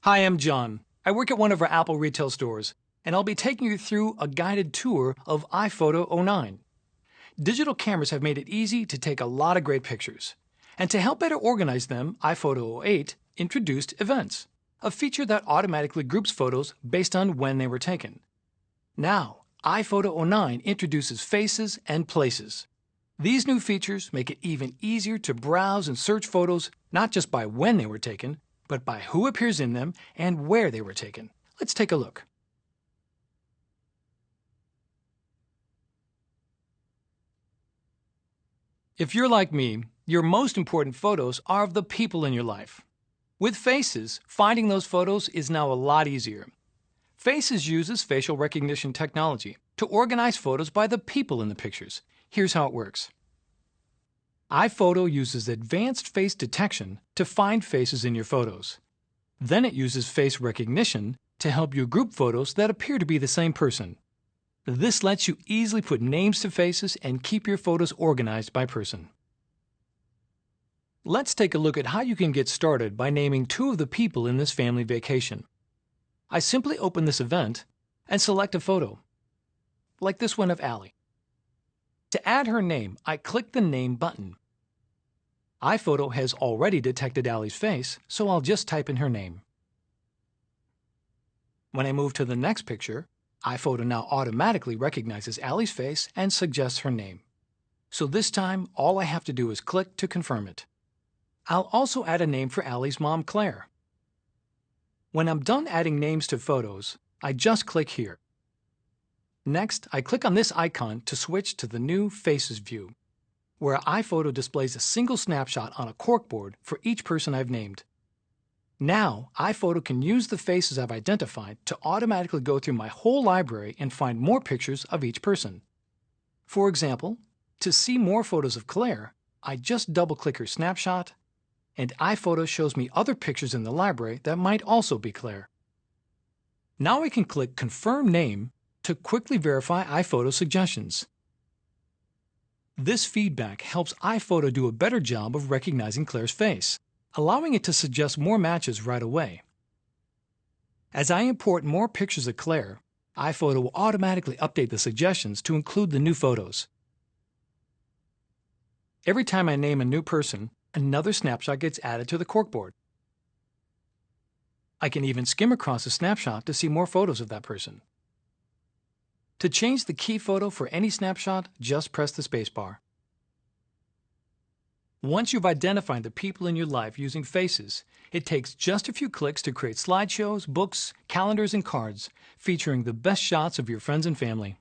Hi, I'm John. I work at one of our Apple retail stores, and I'll be taking you through a guided tour of iPhoto 09. Digital cameras have made it easy to take a lot of great pictures. And to help better organize them, iPhoto 08 introduced Events, a feature that automatically groups photos based on when they were taken. Now, iPhoto 09 introduces Faces and Places. These new features make it even easier to browse and search photos not just by when they were taken, but by who appears in them and where they were taken. Let's take a look. If you're like me, your most important photos are of the people in your life. With Faces, finding those photos is now a lot easier. Faces uses facial recognition technology to organize photos by the people in the pictures. Here's how it works. iPhoto uses advanced face detection to find faces in your photos. Then it uses face recognition to help you group photos that appear to be the same person. This lets you easily put names to faces and keep your photos organized by person. Let's take a look at how you can get started by naming two of the people in this family vacation. I simply open this event and select a photo, like this one of Allie. To add her name, I click the Name button. iPhoto has already detected Allie's face, so I'll just type in her name. When I move to the next picture, iPhoto now automatically recognizes Allie's face and suggests her name. So this time, all I have to do is click to confirm it. I'll also add a name for Allie's mom, Claire. When I'm done adding names to photos, I just click here. Next, I click on this icon to switch to the new Faces view, where iPhoto displays a single snapshot on a corkboard for each person I've named. Now, iPhoto can use the faces I've identified to automatically go through my whole library and find more pictures of each person. For example, to see more photos of Claire, I just double-click her snapshot, and iPhoto shows me other pictures in the library that might also be Claire. Now I can click Confirm Name to quickly verify iPhoto suggestions. This feedback helps iPhoto do a better job of recognizing Claire's face, allowing it to suggest more matches right away. As I import more pictures of Claire, iPhoto will automatically update the suggestions to include the new photos. Every time I name a new person, another snapshot gets added to the corkboard. I can even skim across a snapshot to see more photos of that person. To change the key photo for any snapshot, just press the spacebar. Once you've identified the people in your life using Faces, it takes just a few clicks to create slideshows, books, calendars, and cards featuring the best shots of your friends and family.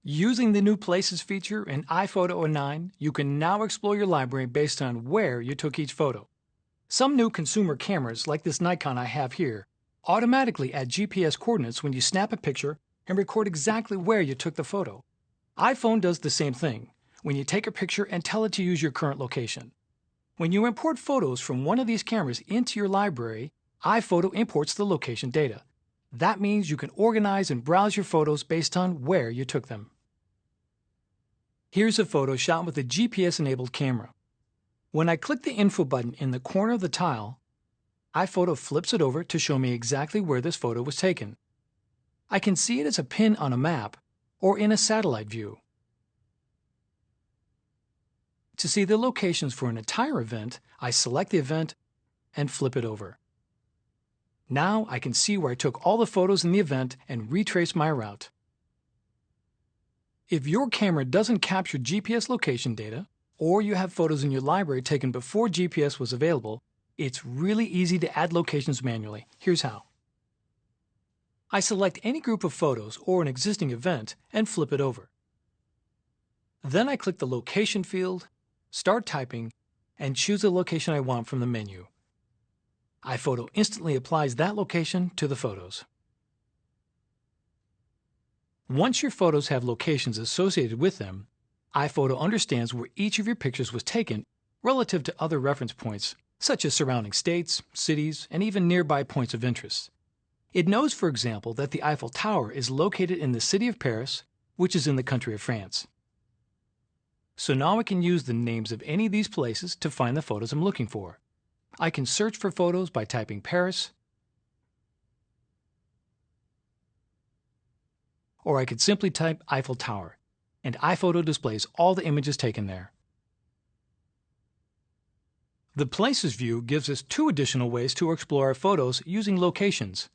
Using the new Places feature in iPhoto 09, you can now explore your library based on where you took each photo. Some new consumer cameras, like this Nikon I have here, automatically add GPS coordinates when you snap a picture and record exactly where you took the photo. iPhone does the same thing when you take a picture and tell it to use your current location. When you import photos from one of these cameras into your library, iPhoto imports the location data. That means you can organize and browse your photos based on where you took them. Here's a photo shot with a GPS-enabled camera. When I click the Info button in the corner of the tile, iPhoto flips it over to show me exactly where this photo was taken. I can see it as a pin on a map or in a satellite view. To see the locations for an entire event, I select the event and flip it over. Now I can see where I took all the photos in the event and retrace my route. If your camera doesn't capture GPS location data, or you have photos in your library taken before GPS was available, it's really easy to add locations manually. Here's how. I select any group of photos or an existing event and flip it over. Then I click the Location field, start typing, and choose the location I want from the menu. iPhoto instantly applies that location to the photos. Once your photos have locations associated with them, iPhoto understands where each of your pictures was taken relative to other reference points, such as surrounding states, cities, and even nearby points of interest. It knows, for example, that the Eiffel Tower is located in the city of Paris, which is in the country of France. So now I can use the names of any of these places to find the photos I'm looking for. I can search for photos by typing Paris, or I could simply type Eiffel Tower, and iPhoto displays all the images taken there. The Places view gives us 2 additional ways to explore our photos using locations.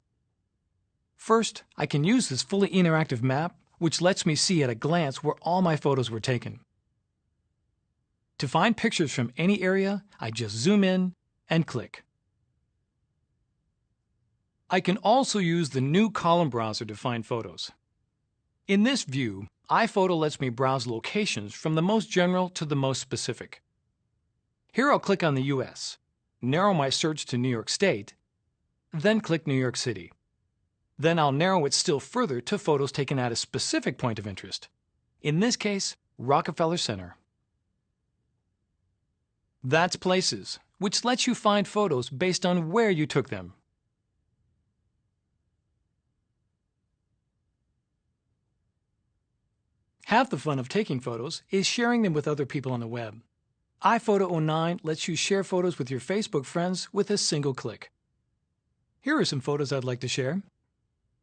First, I can use this fully interactive map, which lets me see at a glance where all my photos were taken. To find pictures from any area, I just zoom in and click. I can also use the new column browser to find photos. In this view, iPhoto lets me browse locations from the most general to the most specific. Here I'll click on the US, narrow my search to New York State, then click New York City. Then I'll narrow it still further to photos taken at a specific point of interest. In this case, Rockefeller Center. That's Places, which lets you find photos based on where you took them. Half the fun of taking photos is sharing them with other people on the web. iPhoto 09 lets you share photos with your Facebook friends with a single click. Here are some photos I'd like to share.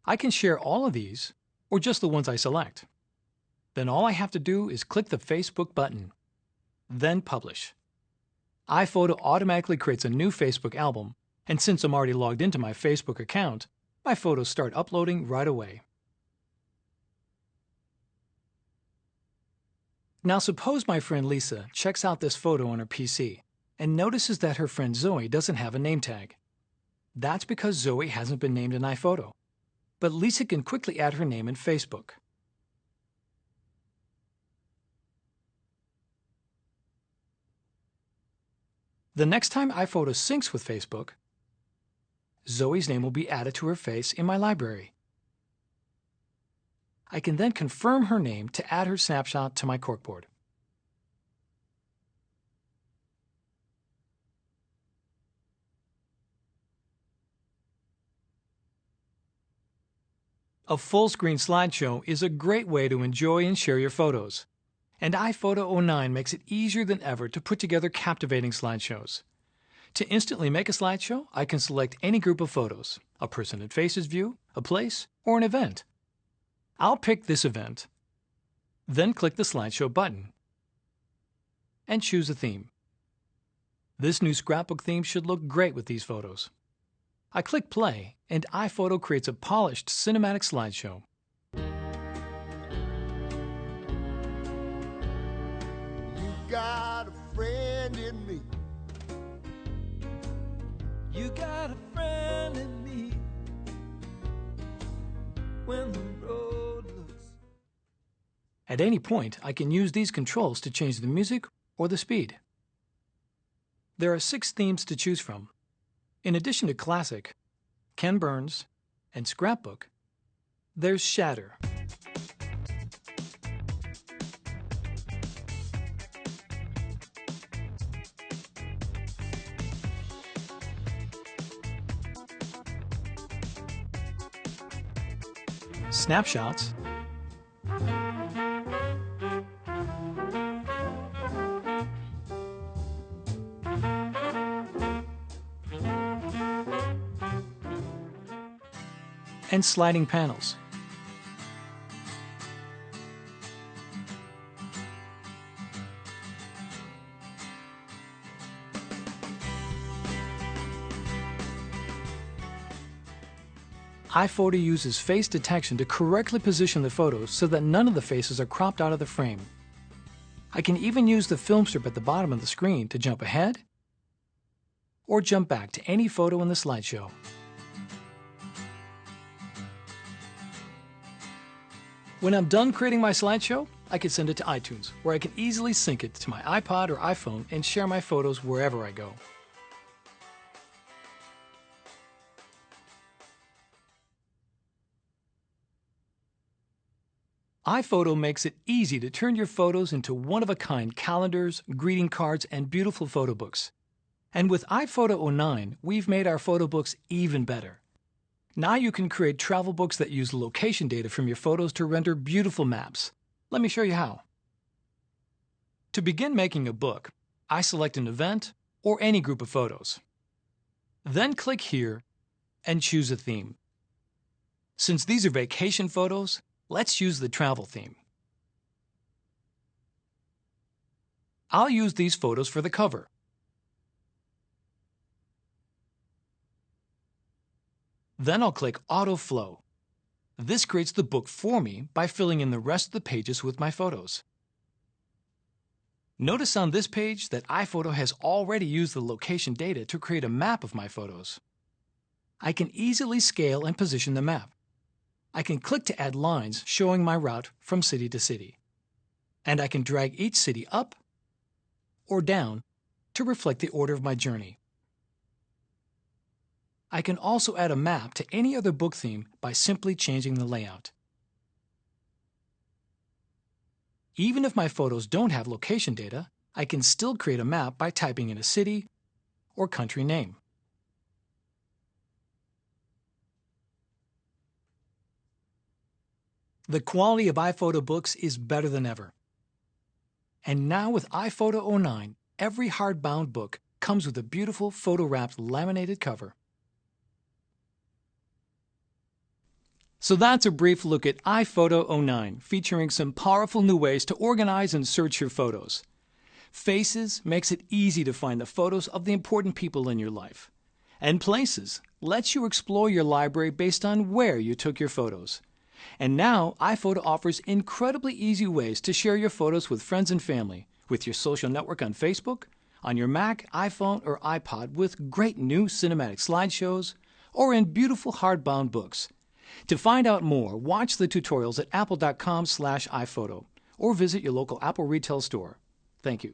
I can share all of these, or just the ones I select. Then all I have to do is click the Facebook button, then Publish. iPhoto automatically creates a new Facebook album, and since I'm already logged into my Facebook account, my photos start uploading right away. Now suppose my friend Lisa checks out this photo on her PC and notices that her friend Zoe doesn't have a name tag. That's because Zoe hasn't been named in iPhoto, but Lisa can quickly add her name in Facebook. The next time iPhoto syncs with Facebook, Zoe's name will be added to her face in my library. I can then confirm her name to add her snapshot to my corkboard. A full-screen slideshow is a great way to enjoy and share your photos. And iPhoto 09 makes it easier than ever to put together captivating slideshows. To instantly make a slideshow, I can select any group of photos, a person and faces view, a place, or an event. I'll pick this event, then click the slideshow button, and choose a theme. This new scrapbook theme should look great with these photos. I click play, and iPhoto creates a polished cinematic slideshow. You got a friend in me. You got a friend in me. When the road looks... At any point, I can use these controls to change the music or the speed. There are 6 themes to choose from. In addition to Classic, Ken Burns, and Scrapbook, there's Shatter. Snapshots, and sliding panels. iPhoto uses face detection to correctly position the photos so that none of the faces are cropped out of the frame. I can even use the film strip at the bottom of the screen to jump ahead or jump back to any photo in the slideshow. When I'm done creating my slideshow, I can send it to iTunes, where I can easily sync it to my iPod or iPhone and share my photos wherever I go. iPhoto makes it easy to turn your photos into one-of-a-kind calendars, greeting cards, and beautiful photo books. And with iPhoto 09, we've made our photo books even better. Now you can create travel books that use location data from your photos to render beautiful maps. Let me show you how. To begin making a book, I select an event or any group of photos. Then click here and choose a theme. Since these are vacation photos, let's use the travel theme. I'll use these photos for the cover. Then I'll click Auto Flow. This creates the book for me by filling in the rest of the pages with my photos. Notice on this page that iPhoto has already used the location data to create a map of my photos. I can easily scale and position the map. I can click to add lines showing my route from city to city. And I can drag each city up or down to reflect the order of my journey. I can also add a map to any other book theme by simply changing the layout. Even if my photos don't have location data, I can still create a map by typing in a city or country name. The quality of iPhoto books is better than ever. And now with iPhoto 09, every hardbound book comes with a beautiful photo-wrapped laminated cover. So that's a brief look at iPhoto 09, featuring some powerful new ways to organize and search your photos. Faces makes it easy to find the photos of the important people in your life. And Places lets you explore your library based on where you took your photos. And now iPhoto offers incredibly easy ways to share your photos with friends and family, with your social network on Facebook, on your Mac, iPhone, or iPod with great new cinematic slideshows, or in beautiful hardbound books. To find out more, watch the tutorials at apple.com/iPhoto or visit your local Apple retail store. Thank you.